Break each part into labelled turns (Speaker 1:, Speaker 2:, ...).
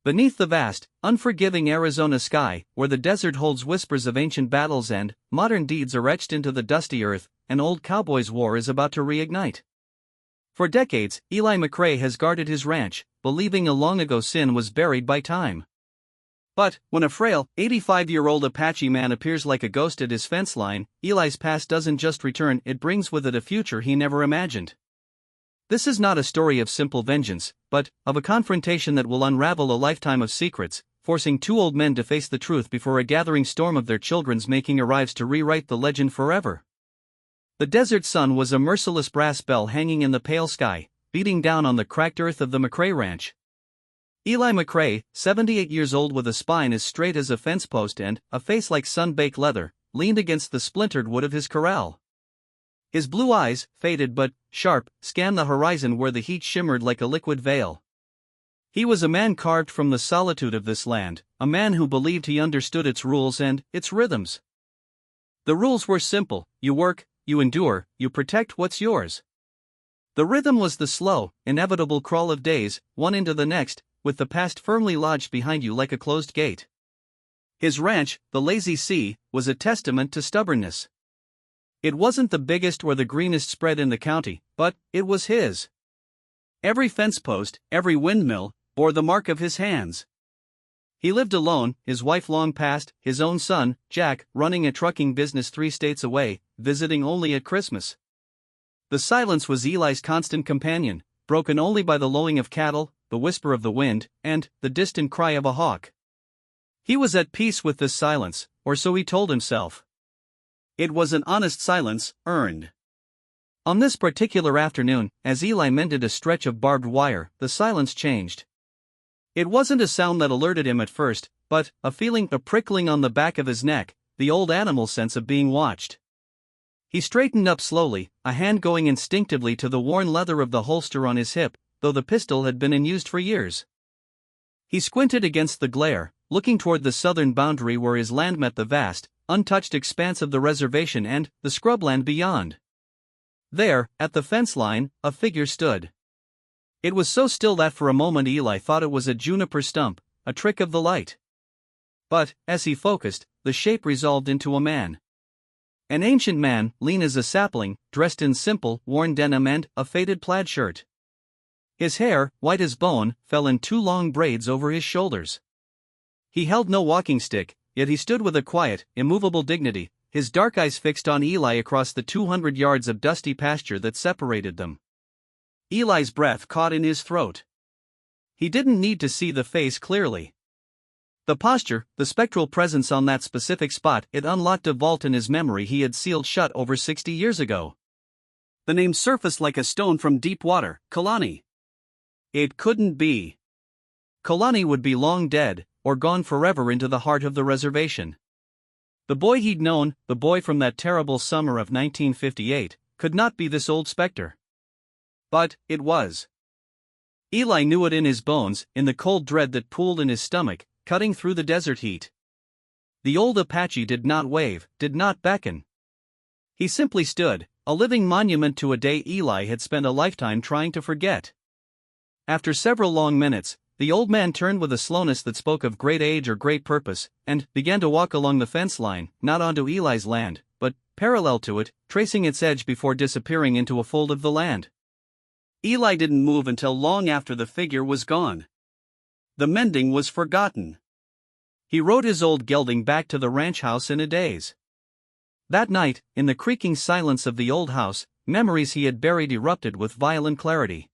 Speaker 1: Beneath the vast, unforgiving Arizona sky, where the desert holds whispers of ancient battles and modern deeds are etched into the dusty earth, an old cowboy's war is about to reignite. For decades, Eli McRae has guarded his ranch, believing a long-ago sin was buried by time. But, when a frail, 85-year-old Apache man appears like a ghost at his fence line, Eli's past doesn't just return, it brings with it a future he never imagined. This is not a story of simple vengeance, but of a confrontation that will unravel a lifetime of secrets, forcing two old men to face the truth before a gathering storm of their children's making arrives to rewrite the legend forever. The desert sun was a merciless brass bell hanging in the pale sky, beating down on the cracked earth of the McRae ranch. Eli McRae, 78 years old with a spine as straight as a fence post and a face like sun-baked leather, leaned against the splintered wood of his corral. His blue eyes, faded but sharp, scanned the horizon where the heat shimmered like a liquid veil. He was a man carved from the solitude of this land, a man who believed he understood its rules and its rhythms. The rules were simple: you work, you endure, you protect what's yours. The rhythm was the slow, inevitable crawl of days, one into the next, with the past firmly lodged behind you like a closed gate. His ranch, the Lazy Sea, was a testament to stubbornness. It wasn't the biggest or the greenest spread in the county, but it was his. Every fence post, every windmill, bore the mark of his hands. He lived alone, his wife long past, his own son, Jack, running a trucking business 3 states away, visiting only at Christmas. The silence was Eli's constant companion, broken only by the lowing of cattle, the whisper of the wind, and the distant cry of a hawk. He was at peace with this silence, or so he told himself. It was an honest silence, earned. On this particular afternoon, as Eli mended a stretch of barbed wire, the silence changed. It wasn't a sound that alerted him at first, but a feeling, a prickling on the back of his neck, the old animal sense of being watched. He straightened up slowly, a hand going instinctively to the worn leather of the holster on his hip, though the pistol had been unused for years. He squinted against the glare, looking toward the southern boundary where his land met the vast, untouched expanse of the reservation and the scrubland beyond. There, at the fence line, a figure stood. It was so still that for a moment Eli thought it was a juniper stump, a trick of the light. But, as he focused, the shape resolved into a man. An ancient man, lean as a sapling, dressed in simple, worn denim and a faded plaid shirt. His hair, white as bone, fell in 2 long braids over his shoulders. He held no walking stick, yet he stood with a quiet, immovable dignity, his dark eyes fixed on Eli across the 200 yards of dusty pasture that separated them. Eli's breath caught in his throat. He didn't need to see the face clearly. The posture, the spectral presence on that specific spot, it unlocked a vault in his memory he had sealed shut over 60 years ago. The name surfaced like a stone from deep water: Kalani. It couldn't be. Kalani would be long dead, or gone forever into the heart of the reservation. The boy he'd known, the boy from that terrible summer of 1958, could not be this old specter. But it was. Eli knew it in his bones, in the cold dread that pooled in his stomach, cutting through the desert heat. The old Apache did not wave, did not beckon. He simply stood, a living monument to a day Eli had spent a lifetime trying to forget. After several long minutes, the old man turned with a slowness that spoke of great age or great purpose, and began to walk along the fence line, not onto Eli's land, but parallel to it, tracing its edge before disappearing into a fold of the land. Eli didn't move until long after the figure was gone. The mending was forgotten. He rode his old gelding back to the ranch house in a daze. That night, in the creaking silence of the old house, memories he had buried erupted with violent clarity.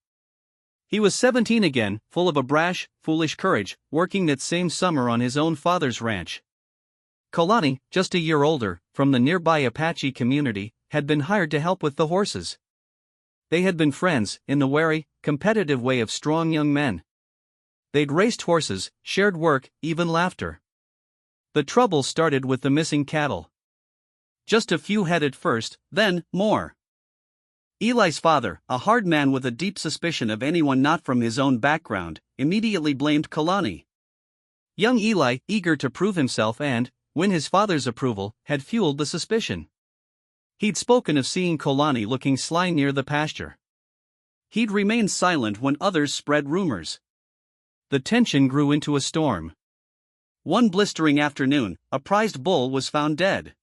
Speaker 1: He was 17 again, full of a brash, foolish courage, working that same summer on his own father's ranch. Kalani, just a year older, from the nearby Apache community, had been hired to help with the horses. They had been friends, in the wary, competitive way of strong young men. They'd raced horses, shared work, even laughter. The trouble started with the missing cattle. Just a few had at first, then more. Eli's father, a hard man with a deep suspicion of anyone not from his own background, immediately blamed Kalani. Young Eli, eager to prove himself and win his father's approval, had fueled the suspicion. He'd spoken of seeing Kalani looking sly near the pasture. He'd remained silent when others spread rumors. The tension grew into a storm. One blistering afternoon, a prized bull was found dead.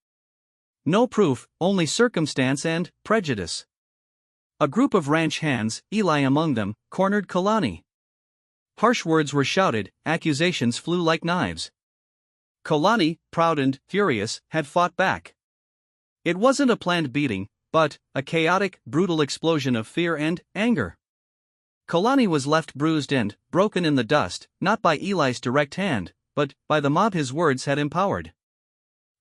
Speaker 1: No proof, only circumstance and prejudice. A group of ranch hands, Eli among them, cornered Kalani. Harsh words were shouted, accusations flew like knives. Kalani, proud and furious, had fought back. It wasn't a planned beating, but a chaotic, brutal explosion of fear and anger. Kalani was left bruised and broken in the dust, not by Eli's direct hand, but by the mob his words had empowered.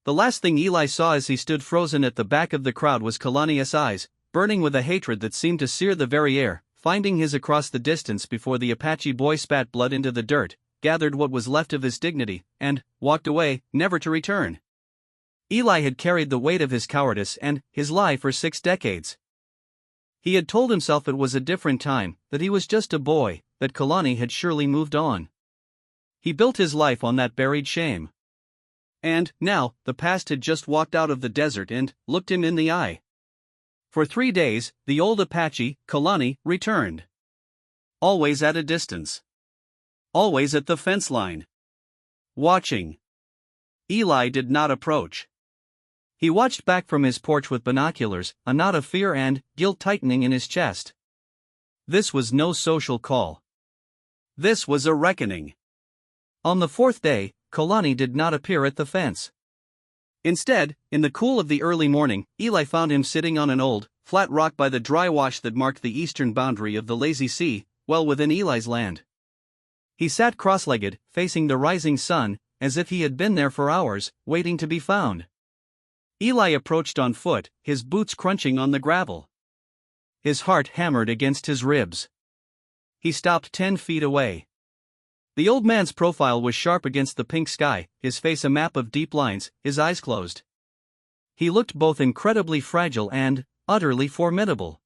Speaker 1: The last thing Eli saw as he stood frozen at the back of the crowd was Kalani's eyes, burning with a hatred that seemed to sear the very air, finding his across the distance before the Apache boy spat blood into the dirt, gathered what was left of his dignity, and walked away, never to return. Eli had carried the weight of his cowardice and his lie for 6 decades. He had told himself it was a different time, that he was just a boy, that Kalani had surely moved on. He built his life on that buried shame. And, now, the past had just walked out of the desert and looked him in the eye. For 3 days, the old Apache, Kalani, returned. Always at a distance. Always at the fence line. Watching. Eli did not approach. He watched back from his porch with binoculars, a knot of fear and guilt tightening in his chest. This was no social call. This was a reckoning. On the 4th day, Kalani did not appear at the fence. Instead, in the cool of the early morning, Eli found him sitting on an old, flat rock by the dry wash that marked the eastern boundary of the lazy sea, well within Eli's land. He sat cross-legged, facing the rising sun, as if he had been there for hours, waiting to be found. Eli approached on foot, his boots crunching on the gravel. His heart hammered against his ribs. He stopped 10 feet away. The old man's profile was sharp against the pink sky, his face a map of deep lines, his eyes closed. He looked both incredibly fragile and utterly formidable.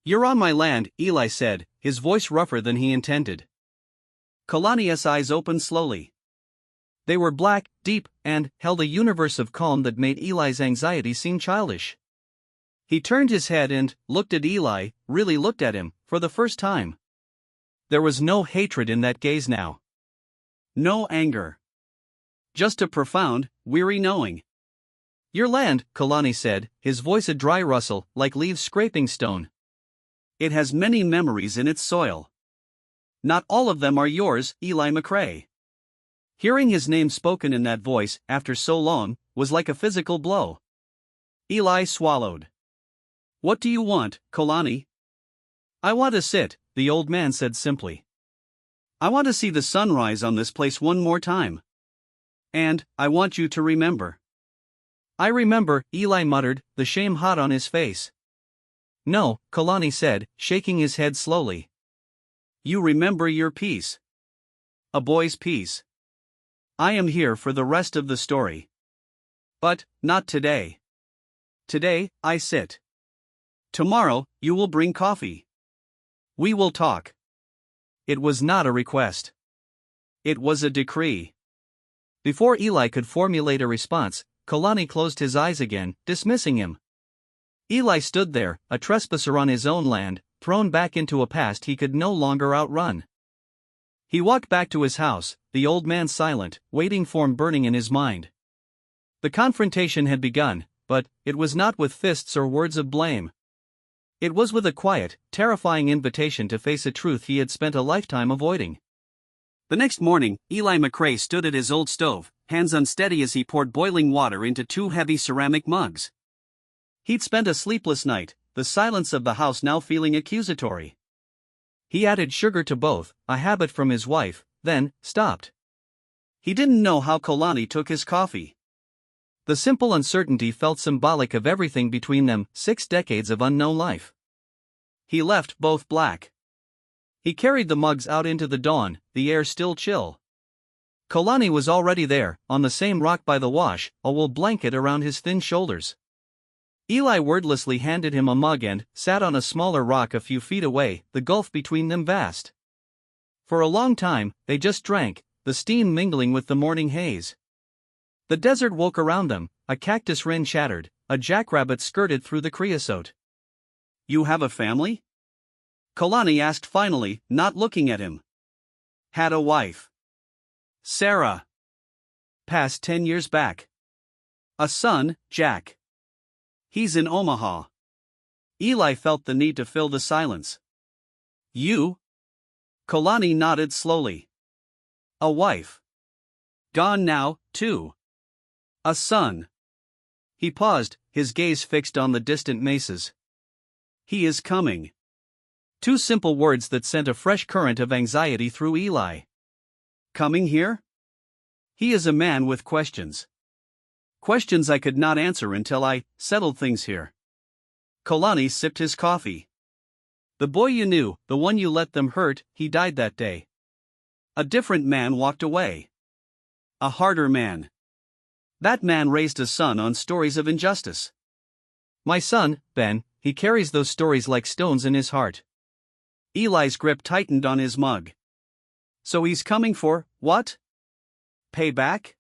Speaker 1: "You're on my land," Eli said, his voice rougher than he intended. Kalani's eyes opened slowly. They were black, deep, and held a universe of calm that made Eli's anxiety seem childish. He turned his head and looked at Eli, really looked at him, for the first time. There was no hatred in that gaze now. No anger. Just a profound, weary knowing. "Your land," Kalani said, his voice a dry rustle, like leaves scraping stone. "It has many memories in its soil. Not all of them are yours, Eli McRae." Hearing his name spoken in that voice, after so long, was like a physical blow. Eli swallowed. "What do you want, Kalani?" "I want to sit," the old man said simply. "I want to see the sunrise on this place one more time. And I want you to remember." "I remember," Eli muttered, the shame hot on his face. "No," Kalani said, shaking his head slowly. "You remember your peace. A boy's peace. I am here for the rest of the story. But not today. Today, I sit. Tomorrow, you will bring coffee. We will talk." It was not a request. It was a decree. Before Eli could formulate a response, Kalani closed his eyes again, dismissing him. Eli stood there, a trespasser on his own land, thrown back into a past he could no longer outrun. He walked back to his house, the old man silent, waiting form burning in his mind. The confrontation had begun, but it was not with fists or words of blame. It was with a quiet, terrifying invitation to face a truth he had spent a lifetime avoiding. The next morning, Eli McRae stood at his old stove, hands unsteady as he poured boiling water into 2 heavy ceramic mugs. He'd spent a sleepless night, the silence of the house now feeling accusatory. He added sugar to both, a habit from his wife, then stopped. He didn't know how Kalani took his coffee. The simple uncertainty felt symbolic of everything between them, 6 decades of unknown life. He left both black. He carried the mugs out into the dawn, the air still chill. Kalani was already there, on the same rock by the wash, a wool blanket around his thin shoulders. Eli wordlessly handed him a mug and sat on a smaller rock a few feet away, the gulf between them vast. For a long time, they just drank, the steam mingling with the morning haze. The desert woke around them, a cactus wren chattered, a jackrabbit skirted through the creosote. "You have a family?" Kalani asked finally, not looking at him. Had a wife. Sarah. Passed 10 years back. A son, Jack. He's in Omaha. Eli felt the need to fill the silence. You? Kalani nodded slowly. A wife. Gone now, too. A son. He paused, his gaze fixed on the distant mesas. He is coming. Two simple words that sent a fresh current of anxiety through Eli. Coming here? He is a man with questions. Questions I could not answer until I settled things here. Kalani sipped his coffee. The boy you knew, the one you let them hurt, he died that day. A different man walked away. A harder man. That man raised a son on stories of injustice. My son, Ben, he carries those stories like stones in his heart. Eli's grip tightened on his mug. So he's coming for, what? Payback?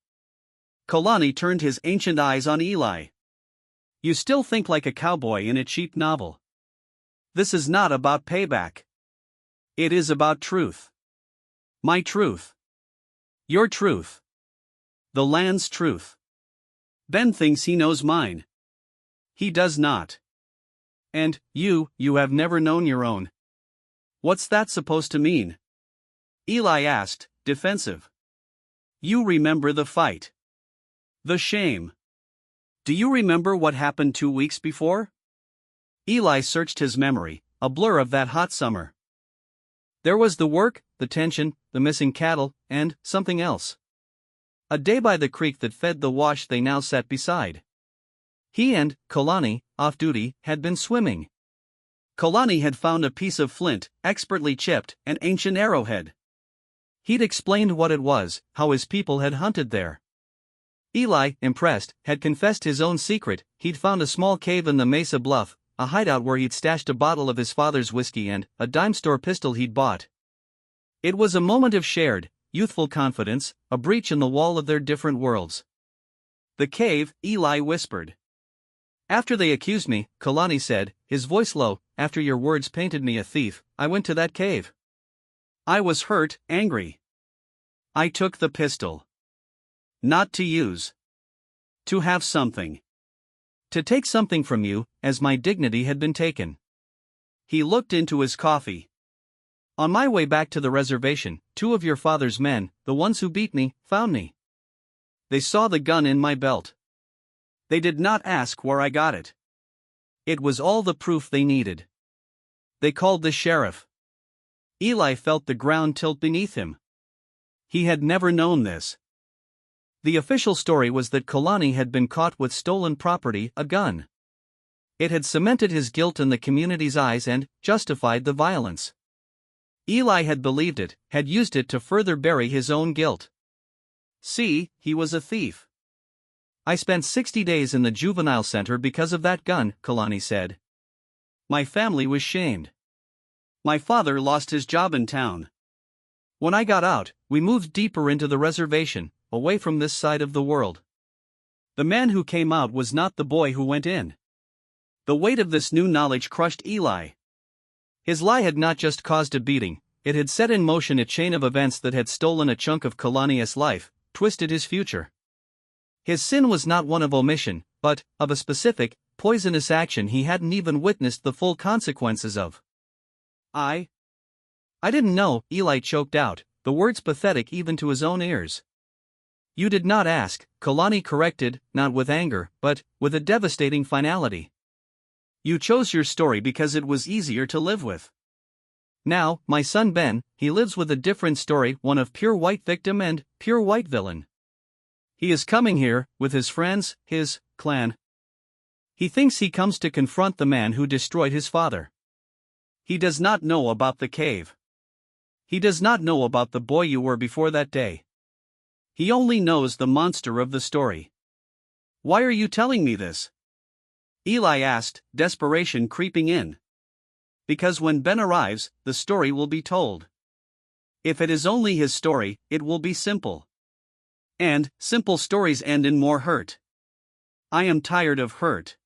Speaker 1: Kalani turned his ancient eyes on Eli. You still think like a cowboy in a cheap novel. This is not about payback. It is about truth. My truth. Your truth. The land's truth. Ben thinks he knows mine. He does not. And, you have never known your own. What's that supposed to mean? Eli asked, defensive. You remember the fight. The shame. Do you remember what happened 2 weeks before? Eli searched his memory, a blur of that hot summer. There was the work, the tension, the missing cattle, and something else. A day by the creek that fed the wash they now sat beside. He and Kalani, off duty, had been swimming. Kalani had found a piece of flint, expertly chipped, an ancient arrowhead. He'd explained what it was, how his people had hunted there. Eli, impressed, had confessed his own secret. He'd found a small cave in the Mesa Bluff, a hideout where he'd stashed a bottle of his father's whiskey and a dime store pistol he'd bought. It was a moment of shared, youthful confidence, a breach in the wall of their different worlds. The cave, Eli whispered. After they accused me, Kalani said, his voice low, after your words painted me a thief, I went to that cave. I was hurt, angry. I took the pistol. Not to use. To have something. To take something from you, as my dignity had been taken. He looked into his coffee. On my way back to the reservation, 2 of your father's men, the ones who beat me, found me. They saw the gun in my belt. They did not ask where I got it. It was all the proof they needed. They called the sheriff. Eli felt the ground tilt beneath him. He had never known this. The official story was that Kalani had been caught with stolen property, a gun. It had cemented his guilt in the community's eyes and justified the violence. Eli had believed it, had used it to further bury his own guilt. See, he was a thief. I spent 60 days in the juvenile center because of that gun, Kalani said. My family was shamed. My father lost his job in town. When I got out, we moved deeper into the reservation, away from this side of the world. The man who came out was not the boy who went in. The weight of this new knowledge crushed Eli. His lie had not just caused a beating, it had set in motion a chain of events that had stolen a chunk of Kalani's life, twisted his future. His sin was not one of omission, but of a specific, poisonous action he hadn't even witnessed the full consequences of. I didn't know, Eli choked out, the words pathetic even to his own ears. You did not ask, Kalani corrected, not with anger, but with a devastating finality. You chose your story because it was easier to live with. Now, my son Ben, he lives with a different story, one of pure white victim and pure white villain. He is coming here, with his friends, his clan. He thinks he comes to confront the man who destroyed his father. He does not know about the cave. He does not know about the boy you were before that day. He only knows the monster of the story. Why are you telling me this? Eli asked, desperation creeping in. Because when Ben arrives, the story will be told. If it is only his story, it will be simple. And simple stories end in more hurt. I am tired of hurt.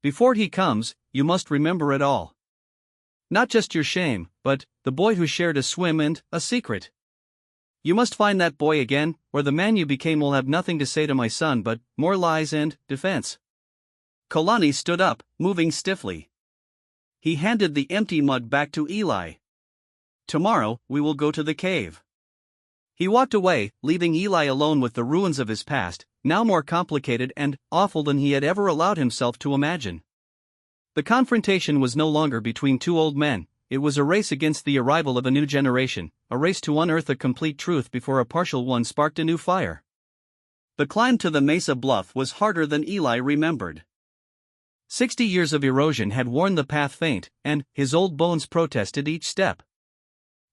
Speaker 1: Before he comes, you must remember it all. Not just your shame, but the boy who shared a swim and a secret. You must find that boy again, or the man you became will have nothing to say to my son but more lies and defense. Kalani stood up, moving stiffly. He handed the empty mug back to Eli. Tomorrow, we will go to the cave. He walked away, leaving Eli alone with the ruins of his past, now more complicated and awful than he had ever allowed himself to imagine. The confrontation was no longer between two old men, it was a race against the arrival of a new generation, a race to unearth a complete truth before a partial one sparked a new fire. The climb to the mesa bluff was harder than Eli remembered. 60 years of erosion had worn the path faint, and his old bones protested each step.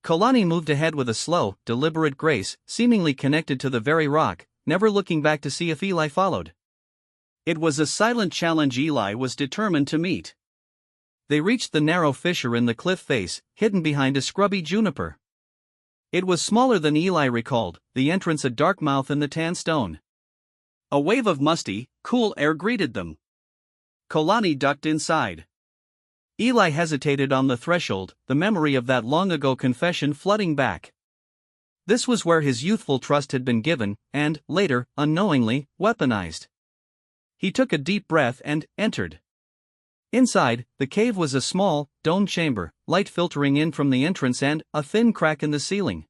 Speaker 1: Kalani moved ahead with a slow, deliberate grace, seemingly connected to the very rock, never looking back to see if Eli followed. It was a silent challenge Eli was determined to meet. They reached the narrow fissure in the cliff face, hidden behind a scrubby juniper. It was smaller than Eli recalled, the entrance a dark mouth in the tan stone. A wave of musty, cool air greeted them. Kalani ducked inside. Eli hesitated on the threshold, the memory of that long-ago confession flooding back. This was where his youthful trust had been given, and, later, unknowingly, weaponized. He took a deep breath and entered. Inside, the cave was a small, domed chamber, light filtering in from the entrance and a thin crack in the ceiling.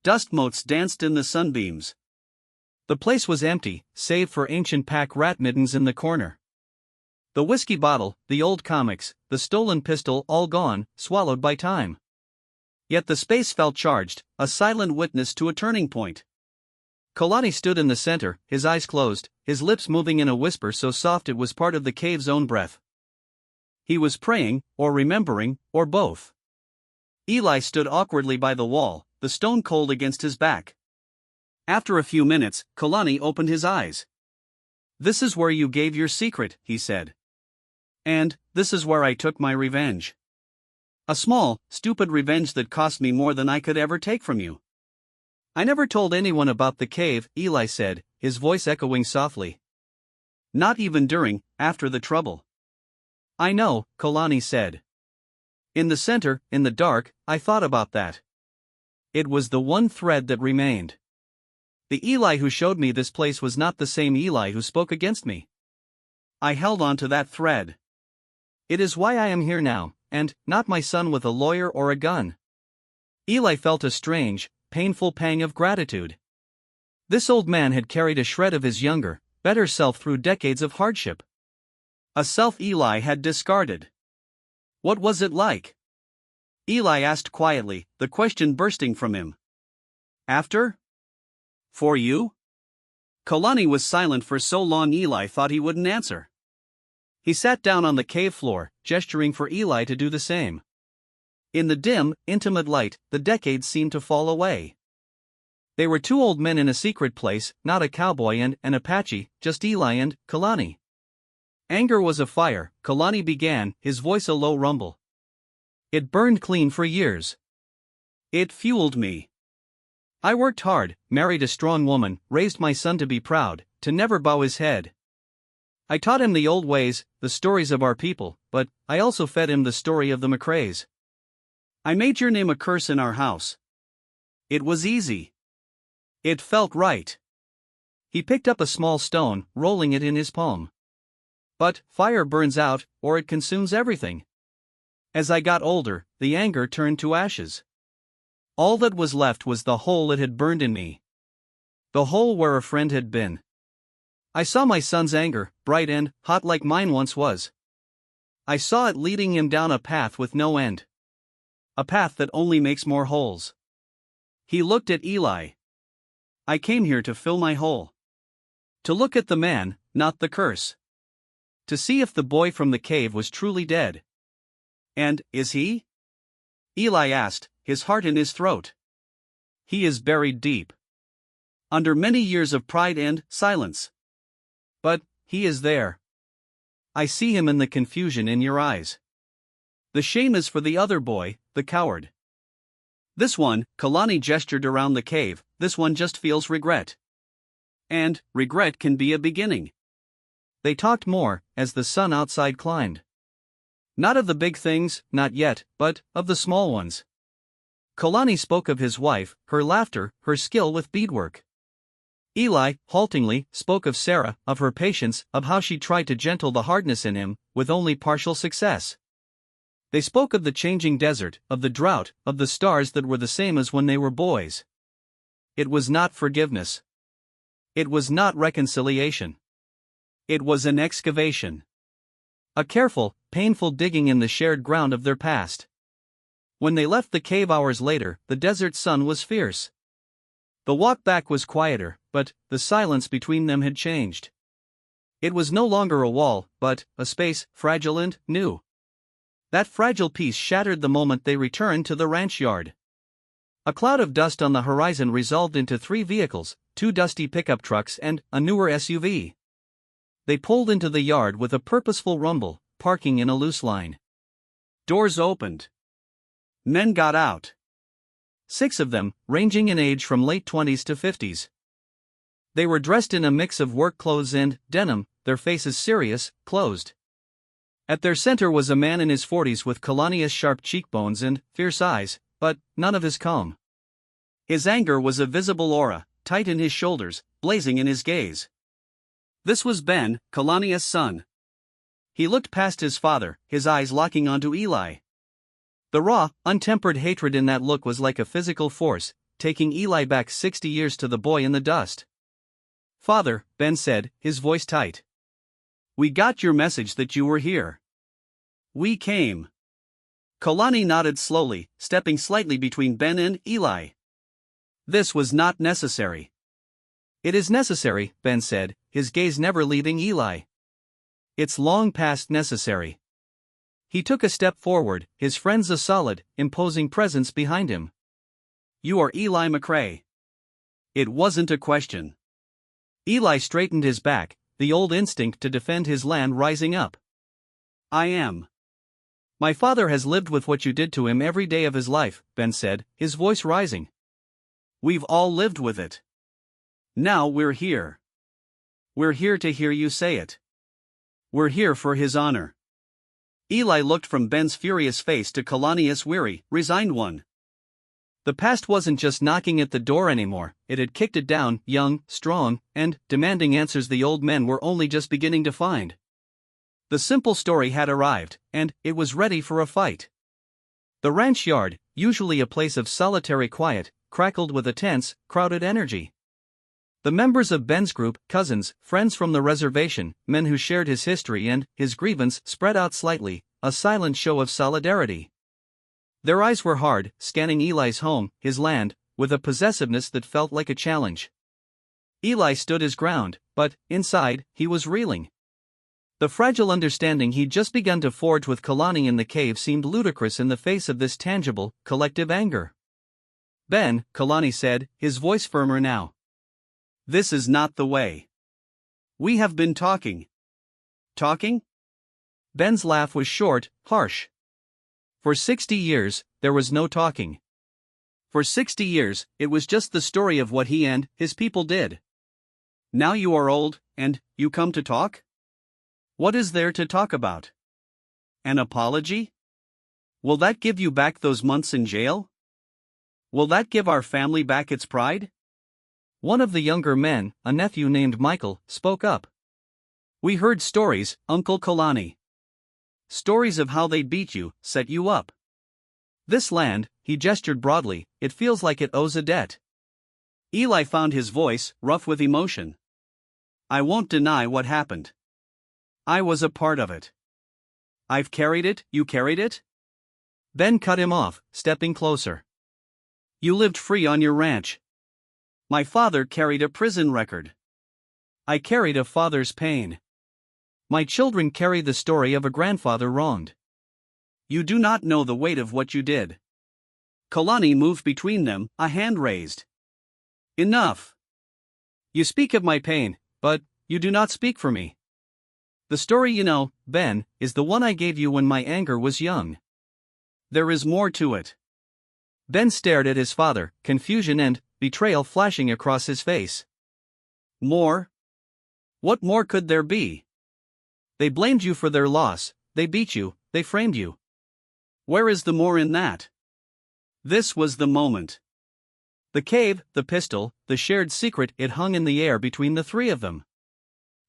Speaker 1: Dust motes danced in the sunbeams. The place was empty, save for ancient pack rat mittens in the corner. The whiskey bottle, the old comics, the stolen pistol all gone, swallowed by time. Yet the space felt charged, a silent witness to a turning point. Kalani stood in the center, his eyes closed, his lips moving in a whisper so soft it was part of the cave's own breath. He was praying, or remembering, or both. Eli stood awkwardly by the wall, the stone cold against his back. After a few minutes, Kalani opened his eyes. "This is where you gave your secret," he said. "And this is where I took my revenge. A small, stupid revenge that cost me more than I could ever take from you." "I never told anyone about the cave," Eli said, his voice echoing softly. "Not even during, after the trouble." "I know," Kalani said. "In the center, in the dark, I thought about that. It was the one thread that remained. The Eli who showed me this place was not the same Eli who spoke against me. I held on to that thread. It is why I am here now, and not my son with a lawyer or a gun." Eli felt a strange, painful pang of gratitude. This old man had carried a shred of his younger, better self through decades of hardship. A self Eli had discarded. What was it like? Eli asked quietly, the question bursting from him. "After? For you?" Kalani was silent for so long Eli thought he wouldn't answer. He sat down on the cave floor, gesturing for Eli to do the same. In the dim, intimate light, the decades seemed to fall away. They were two old men in a secret place, not a cowboy and an Apache, just Eli and Kalani. Anger was a fire, Kalani began, his voice a low rumble. It burned clean for years. It fueled me. I worked hard, married a strong woman, raised my son to be proud, to never bow his head. I taught him the old ways, the stories of our people, but I also fed him the story of the McRaes. I made your name a curse in our house. It was easy. It felt right. He picked up a small stone, rolling it in his palm. But fire burns out, or it consumes everything. As I got older, the anger turned to ashes. All that was left was the hole it had burned in me. The hole where a friend had been. I saw my son's anger, bright and hot like mine once was. I saw it leading him down a path with no end. A path that only makes more holes. He looked at Eli. I came here to fill my hole. To look at the man, not the curse. To see if the boy from the cave was truly dead. And is he? Eli asked, his heart in his throat. He is buried deep. Under many years of pride and silence. But he is there. I see him in the confusion in your eyes. The shame is for the other boy, the coward. This one, Kalani gestured around the cave, this one just feels regret. And regret can be a beginning. They talked more, as the sun outside climbed. Not of the big things, not yet, but of the small ones. Kalani spoke of his wife, her laughter, her skill with beadwork. Eli, haltingly, spoke of Sarah, of her patience, of how she tried to gentle the hardness in him, with only partial success. They spoke of the changing desert, of the drought, of the stars that were the same as when they were boys. It was not forgiveness. It was not reconciliation. It was an excavation. A careful, painful digging in the shared ground of their past. When they left the cave hours later, the desert sun was fierce. The walk back was quieter, but the silence between them had changed. It was no longer a wall, but a space, fragile and new. That fragile piece shattered the moment they returned to the ranch yard. A cloud of dust on the horizon resolved into 3 vehicles, 2 dusty pickup trucks and a newer SUV. They pulled into the yard with a purposeful rumble, parking in a loose line. Doors opened. Men got out. 6 of them, ranging in age from late 20s to 50s. They were dressed in a mix of work clothes and denim, their faces serious, closed. At their center was a man in his 40s with Kalani's sharp cheekbones and fierce eyes, but none of his calm. His anger was a visible aura, tight in his shoulders, blazing in his gaze. This was Ben, Kalani's son. He looked past his father, his eyes locking onto Eli. The raw, untempered hatred in that look was like a physical force, taking Eli back 60 years to the boy in the dust. "Father," Ben said, his voice tight. "We got your message that you were here. We came." Kalani nodded slowly, stepping slightly between Ben and Eli. "This was not necessary." "It is necessary," Ben said, his gaze never leaving Eli. "It's long past necessary." He took a step forward, his friends a solid, imposing presence behind him. "You are Eli McRae." It wasn't a question. Eli straightened his back, the old instinct to defend his land rising up. "I am." "My father has lived with what you did to him every day of his life," Ben said, his voice rising. "We've all lived with it. Now we're here. We're here to hear you say it. We're here for his honor." Eli looked from Ben's furious face to Kalani's weary, resigned one. The past wasn't just knocking at the door anymore, it had kicked it down, young, strong, and demanding answers the old men were only just beginning to find. The simple story had arrived, and it was ready for a fight. The ranch yard, usually a place of solitary quiet, crackled with a tense, crowded energy. The members of Ben's group, cousins, friends from the reservation, men who shared his history and his grievance, spread out slightly, a silent show of solidarity. Their eyes were hard, scanning Eli's home, his land, with a possessiveness that felt like a challenge. Eli stood his ground, but, inside, he was reeling. The fragile understanding he'd just begun to forge with Kalani in the cave seemed ludicrous in the face of this tangible, collective anger. "Ben," Kalani said, his voice firmer now. "This is not the way. We have been talking." "Talking?" Ben's laugh was short, harsh. "For 60 years, there was no talking. For 60 years, it was just the story of what he and his people did. Now you are old, and you come to talk? What is there to talk about? An apology? Will that give you back those months in jail? Will that give our family back its pride?" One of the younger men, a nephew named Michael, spoke up. "We heard stories, Uncle Kalani. Stories of how they beat you, set you up. This land," he gestured broadly, "it feels like it owes a debt." Eli found his voice, rough with emotion. "I won't deny what happened. I was a part of it. I've carried it, you carried it?" Ben cut him off, stepping closer. "You lived free on your ranch. My father carried a prison record. I carried a father's pain. My children carry the story of a grandfather wronged. You do not know the weight of what you did." Kalani moved between them, a hand raised. "Enough. You speak of my pain, but you do not speak for me. The story you know, Ben, is the one I gave you when my anger was young. There is more to it." Ben stared at his father, confusion and betrayal flashing across his face. "More? What more could there be? They blamed you for their loss, they beat you, they framed you. Where is the more in that? This was the moment. The cave, the pistol, the shared secret, it hung in the air between the three of them.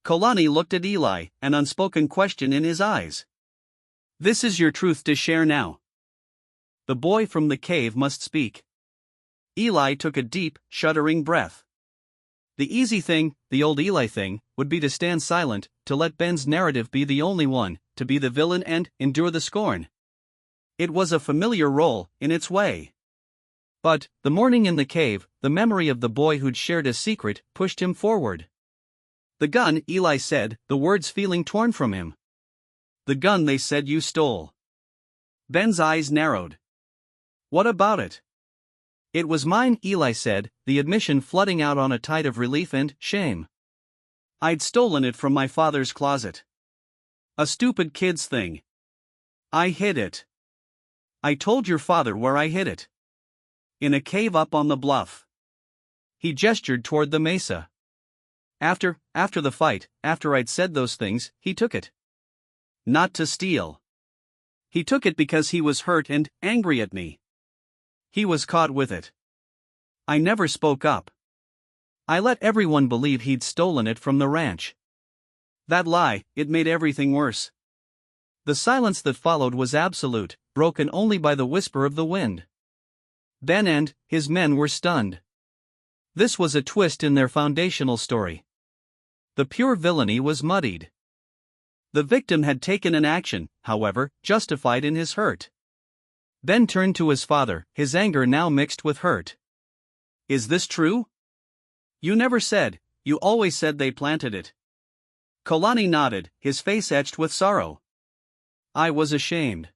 Speaker 1: Kalani looked at Eli, an unspoken question in his eyes. This is your truth to share now. The boy from the cave must speak. Eli took a deep, shuddering breath. The easy thing, the old Eli thing, would be to stand silent, to let Ben's narrative be the only one, to be the villain and endure the scorn. It was a familiar role, in its way. But, the morning in the cave, the memory of the boy who'd shared a secret, pushed him forward. The gun, Eli said, the words feeling torn from him. The gun they said you stole. Ben's eyes narrowed. What about it? It was mine, Eli said, the admission flooding out on a tide of relief and shame. I'd stolen it from my father's closet. A stupid kid's thing. I hid it. I told your father where I hid it. In a cave up on the bluff. He gestured toward the mesa. After the fight, after I'd said those things, he took it. Not to steal. He took it because he was hurt and angry at me. He was caught with it. I never spoke up. I let everyone believe he'd stolen it from the ranch. That lie, it made everything worse. The silence that followed was absolute, broken only by the whisper of the wind. Ben and his men were stunned. This was a twist in their foundational story. The pure villainy was muddied. The victim had taken an action, however, justified in his hurt. Ben turned to his father, his anger now mixed with hurt. Is this true? You never said, you always said they planted it. Kalani nodded, his face etched with sorrow. I was ashamed.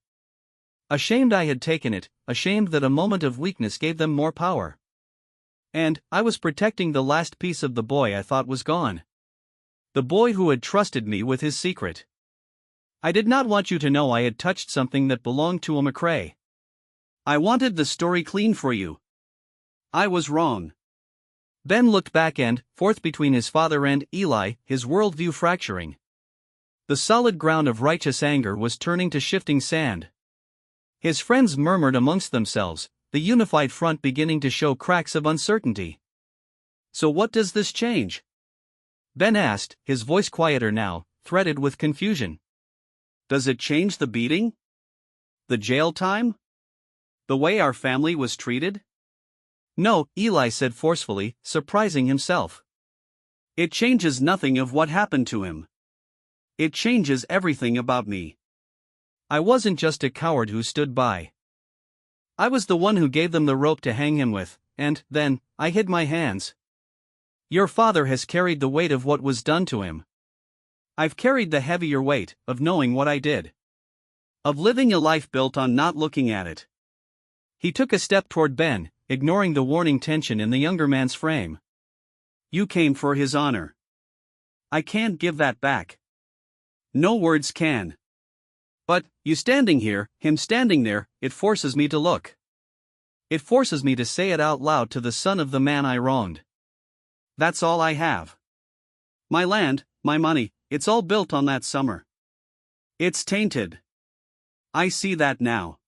Speaker 1: Ashamed I had taken it, ashamed that a moment of weakness gave them more power. And I was protecting the last piece of the boy I thought was gone. The boy who had trusted me with his secret. I did not want you to know I had touched something that belonged to a McRae. I wanted the story clean for you. I was wrong. Ben looked back and forth between his father and Eli, his worldview fracturing. The solid ground of righteous anger was turning to shifting sand. His friends murmured amongst themselves, the unified front beginning to show cracks of uncertainty. So what does this change? Ben asked, his voice quieter now, threaded with confusion. Does it change the beating? The jail time? The way our family was treated? No, Eli said forcefully, surprising himself. It changes nothing of what happened to him. It changes everything about me. I wasn't just a coward who stood by. I was the one who gave them the rope to hang him with, and then, I hid my hands. Your father has carried the weight of what was done to him. I've carried the heavier weight of knowing what I did. Of living a life built on not looking at it. He took a step toward Ben, ignoring the warning tension in the younger man's frame. You came for his honor. I can't give that back. No words can. But, you standing here, him standing there, it forces me to look. It forces me to say it out loud to the son of the man I wronged. That's all I have. My land, my money, it's all built on that summer. It's tainted. I see that now.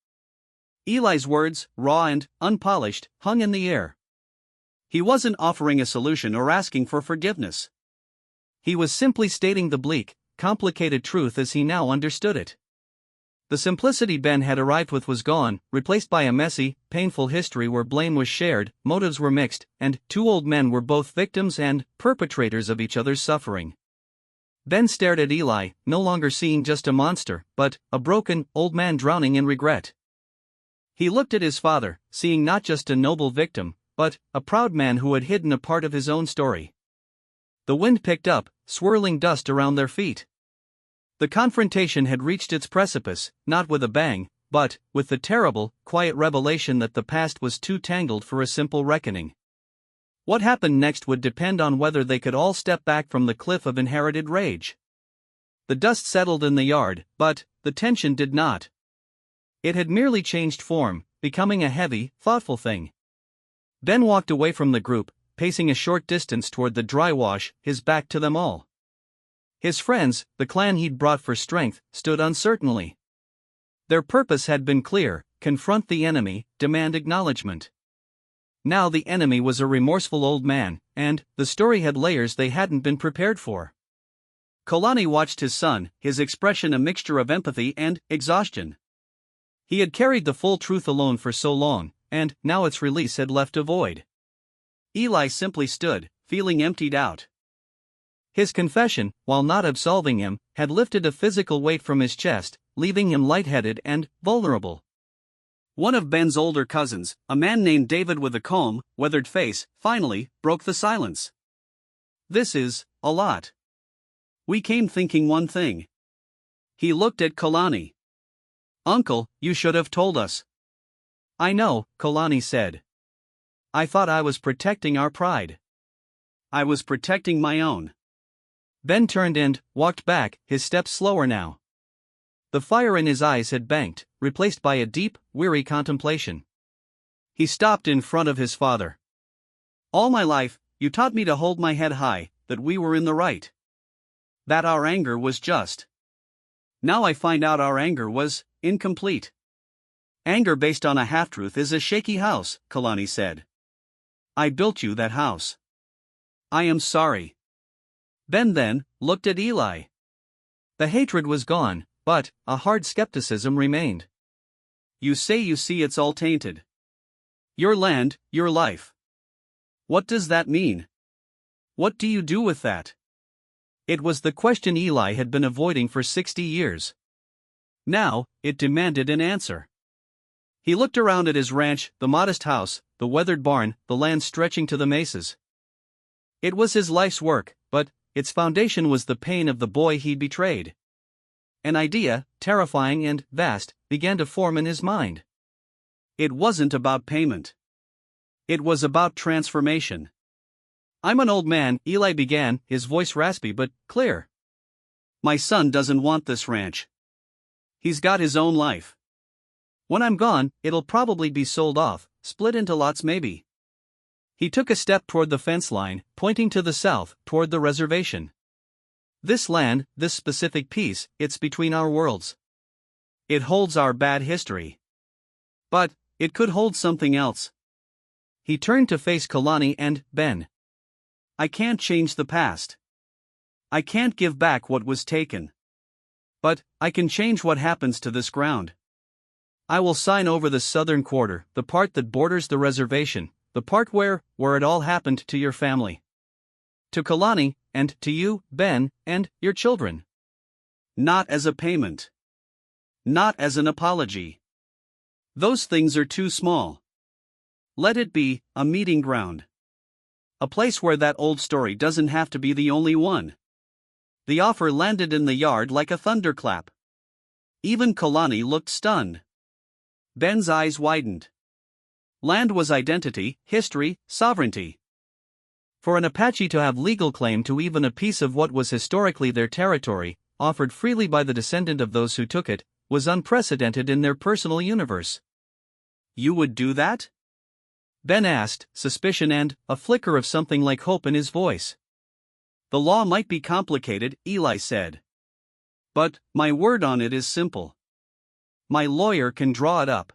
Speaker 1: Eli's words, raw and unpolished, hung in the air. He wasn't offering a solution or asking for forgiveness. He was simply stating the bleak, complicated truth as he now understood it. The simplicity Ben had arrived with was gone, replaced by a messy, painful history where blame was shared, motives were mixed, and two old men were both victims and perpetrators of each other's suffering. Ben stared at Eli, no longer seeing just a monster, but a broken, old man drowning in regret. He looked at his father, seeing not just a noble victim, but a proud man who had hidden a part of his own story. The wind picked up, swirling dust around their feet. The confrontation had reached its precipice, not with a bang, but with the terrible, quiet revelation that the past was too tangled for a simple reckoning. What happened next would depend on whether they could all step back from the cliff of inherited rage. The dust settled in the yard, but the tension did not. It had merely changed form, becoming a heavy, thoughtful thing. Ben walked away from the group, pacing a short distance toward the dry wash, his back to them all. His friends, the clan he'd brought for strength, stood uncertainly. Their purpose had been clear, confront the enemy, demand acknowledgement. Now the enemy was a remorseful old man, and the story had layers they hadn't been prepared for. Kalani watched his son, his expression a mixture of empathy and exhaustion. He had carried the full truth alone for so long, and now its release had left a void. Eli simply stood, feeling emptied out. His confession, while not absolving him, had lifted a physical weight from his chest, leaving him lightheaded and vulnerable. One of Ben's older cousins, a man named David with a calm, weathered face, finally broke the silence. "This is a lot. We came thinking one thing." He looked at Kalani. "Uncle, you should have told us." "I know," Kalani said. "I thought I was protecting our pride." "I was protecting my own." Ben turned and walked back, his steps slower now. The fire in his eyes had banked, replaced by a deep, weary contemplation. He stopped in front of his father. "All my life, you taught me to hold my head high, that we were in the right. That our anger was just. Now I find out our anger was incomplete. Anger based on a half-truth is a shaky house," Kalani said. "I built you that house. I am sorry." Ben then looked at Eli. The hatred was gone, but a hard skepticism remained. "You say you see it's all tainted. Your land, your life. What does that mean? What do you do with that?" It was the question Eli had been avoiding for 60 years. Now, it demanded an answer. He looked around at his ranch, the modest house, the weathered barn, the land stretching to the mesas. It was his life's work, but its foundation was the pain of the boy he'd betrayed. An idea, terrifying and vast, began to form in his mind. It wasn't about payment. It was about transformation. "I'm an old man," Eli began, his voice raspy but clear. "My son doesn't want this ranch. He's got his own life. When I'm gone, it'll probably be sold off, split into lots maybe." He took a step toward the fence line, pointing to the south, toward the reservation. "This land, this specific piece, it's between our worlds. It holds our bad history. But it could hold something else." He turned to face Kalani and Ben. "I can't change the past. I can't give back what was taken. But I can change what happens to this ground. I will sign over the southern quarter, the part that borders the reservation, the part where it all happened to your family. To Kalani, and to you, Ben, and your children. Not as a payment. Not as an apology. Those things are too small. Let it be a meeting ground. A place where that old story doesn't have to be the only one." The offer landed in the yard like a thunderclap. Even Kalani looked stunned. Ben's eyes widened. Land was identity, history, sovereignty. For an Apache to have legal claim to even a piece of what was historically their territory, offered freely by the descendant of those who took it, was unprecedented in their personal universe. "You would do that?" Ben asked, suspicion and a flicker of something like hope in his voice. "The law might be complicated," Eli said. "But my word on it is simple. My lawyer can draw it up.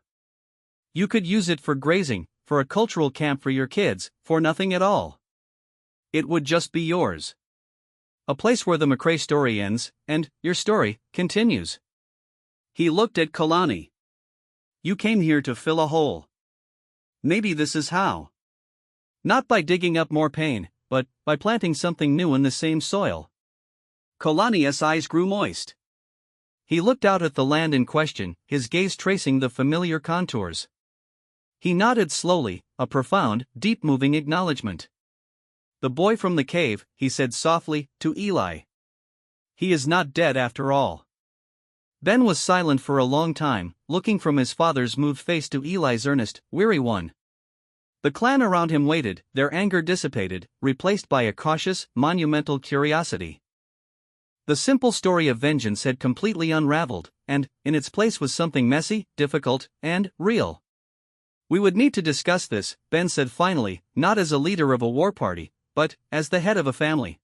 Speaker 1: You could use it for grazing, for a cultural camp for your kids, for nothing at all. It would just be yours. A place where the McCrae story ends, and your story continues." He looked at Kalani. "You came here to fill a hole. Maybe this is how. Not by digging up more pain, but by planting something new in the same soil." Kalani's eyes grew moist. He looked out at the land in question, his gaze tracing the familiar contours. He nodded slowly, a profound, deep-moving acknowledgement. "The boy from the cave," he said softly, to Eli. "He is not dead after all." Ben was silent for a long time, looking from his father's moved face to Eli's earnest, weary one. The clan around him waited, their anger dissipated, replaced by a cautious, monumental curiosity. The simple story of vengeance had completely unraveled, and in its place was something messy, difficult, and real. "We would need to discuss this," Ben said finally, not as a leader of a war party, but as the head of a family.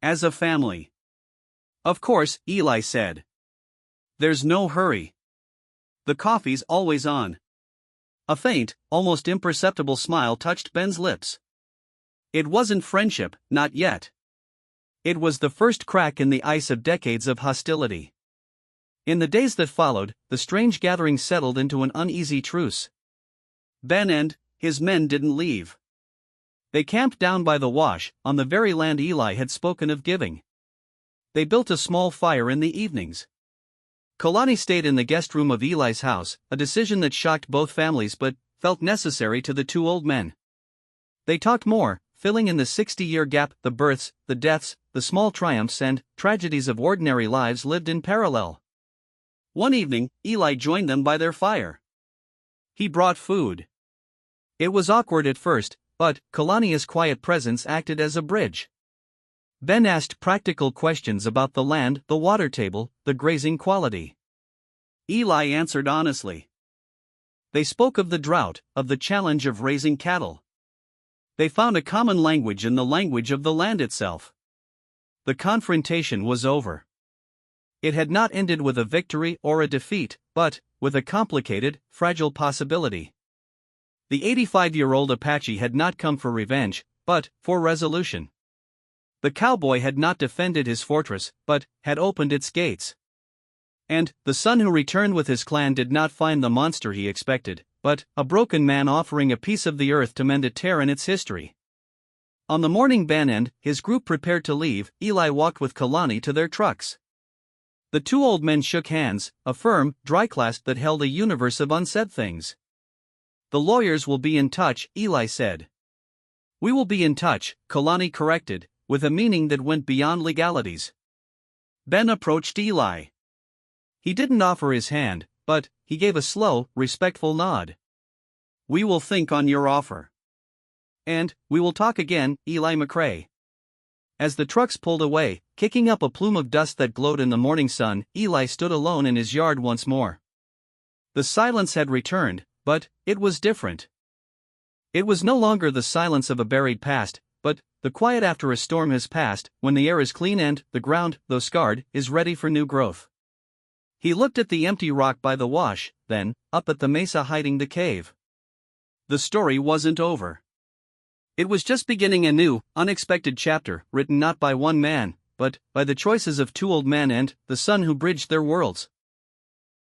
Speaker 1: "As a family." "Of course," Eli said. "There's no hurry. The coffee's always on. A faint, almost imperceptible smile touched Ben's lips. It wasn't friendship, not yet. It was the first crack in the ice of decades of hostility. In the days that followed, the strange gathering settled into an uneasy truce. Ben and his men didn't leave. They camped down by the wash, on the very land Eli had spoken of giving. They built a small fire in the evenings. Kalani stayed in the guest room of Eli's house, a decision that shocked both families but felt necessary to the two old men. They talked more, filling in the 60-year gap, the births, the deaths, the small triumphs and tragedies of ordinary lives lived in parallel. One evening, Eli joined them by their fire. He brought food. It was awkward at first, but Kalani's quiet presence acted as a bridge. Ben asked practical questions about the land, the water table, the grazing quality. Eli answered honestly. They spoke of the drought, of the challenge of raising cattle. They found a common language in the language of the land itself. The confrontation was over. It had not ended with a victory or a defeat, but with a complicated, fragile possibility. The 85-year-old Apache had not come for revenge, but for resolution. The cowboy had not defended his fortress, but had opened its gates. And the son who returned with his clan did not find the monster he expected, but a broken man offering a piece of the earth to mend a tear in its history. On the morning Ben and his group prepared to leave, Eli walked with Kalani to their trucks. The two old men shook hands, a firm, dry clasp that held a universe of unsaid things. The lawyers will be in touch, Eli said. We will be in touch, Kalani corrected, with a meaning that went beyond legalities. Ben approached Eli. He didn't offer his hand, but he gave a slow, respectful nod. We will think on your offer. And we will talk again, Eli McRae. As the trucks pulled away, kicking up a plume of dust that glowed in the morning sun, Eli stood alone in his yard once more. The silence had returned, but it was different. It was no longer the silence of a buried past, but the quiet after a storm has passed, when the air is clean and the ground, though scarred, is ready for new growth. He looked at the empty rock by the wash, then up at the mesa hiding the cave. The story wasn't over. It was just beginning a new, unexpected chapter, written not by one man, but by the choices of two old men and the son who bridged their worlds.